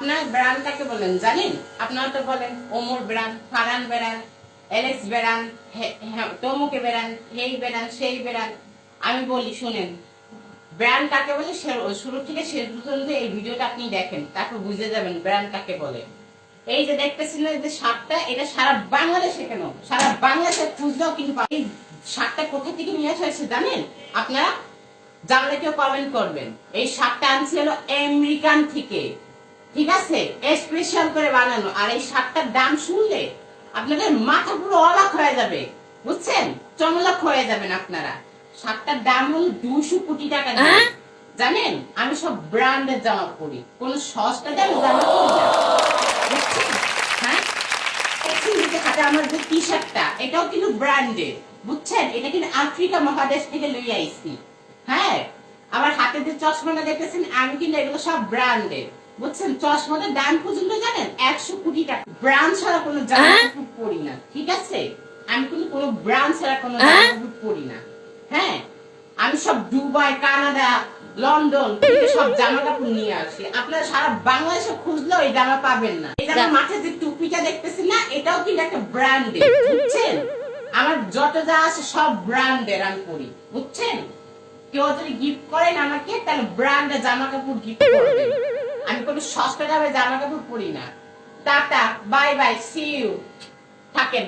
আপনার ব্র্যান্ড কাকে বলেন জানেন? আপনারা তো বলেন Omar brand, Farhan brand, Alex brand, তমুকে ব্র্যান্ড, এই ব্র্যান্ড, সেই ব্র্যান্ড। আমি বলি শুনেন, ব্র্যান্ড কাকে বলে শুরু থেকে শেষ পর্যন্ত এই ভিডিওটা আপনি দেখেন, তারপর বুঝে যাবেন ব্র্যান্ড কাকে বলে। এই যে দেখতেছেন যে শার্টটা, এটা সারা বাংলাদেশে, কেন সারা বাংলাদেশে খুঁজলেও কিন্তু এই শার্টটা কোথা থেকে নিয়ে আসা হয়েছে জানেন? আপনারা জানলে কেউ কমেন্ট করবেন। এই শার্টটা আনছি হলো আমেরিকান থেকে, ঠিক আছে, স্পেশাল করে বানানো। আর এই শার্টটার দাম শুনলে আপনাদের মাথা পুরো অবাক হয়ে যাবে, বুঝছেন, চমলক হয়ে যাবেন আপনারা। শার্টটার দাম হলো 200 কোটি টাকা দিয়ে। জানেন, আমি সব ব্র্যান্ডের জামা পরি, কোনো সস্তা দামে জামা পরি না, বুঝছেন? হ্যাঁ, হাতে আমার যে টি শার্টটা, এটাও কিন্তু ব্র্যান্ডেড, বুঝছেন, এটা কিন্তু আফ্রিকা মহাদেশ থেকে লইয়া আইছি। হ্যাঁ, আমার হাতে যে চশমাটা দেখতেছেন, আমি কিন্তু এগুলো সব ব্র্যান্ডেড, বুঝছেন। চশমাটার দাম পর্যন্ত জানেন 100 কোটি টাকা। ব্র্যান্ড ছাড়া কোনো জামা কাপড় পরি না, ঠিক আছে, আমি কিন্তু কোনো ব্র্যান্ড ছাড়া কোনো জামা কাপড় পরি না। হ্যাঁ, আমি সব দুবাই, কানাডা, লন্ডন থেকে সব জামা কাপড় নিয়ে আসি। আপনারা সারা বাংলাদেশে খুঁজলেও এই জামা পাবেন না। এই জামা মাথায় যে টুপিটা দেখতেছেন না, এটাও কিন্তু একটা ব্র্যান্ডেড, বুঝছেন। আমার যত যা আছে সব ব্র্যান্ডের আমি পরি, বুঝছেন। কেউ যদি গিফট করেন আমাকে, তাহলে ব্র্যান্ডের জামা কাপড় গিফট করবেন। আমি কোনো সস্তা দামে জামা কাপড় পরি না। Tata, bye bye, see you, থাকেন।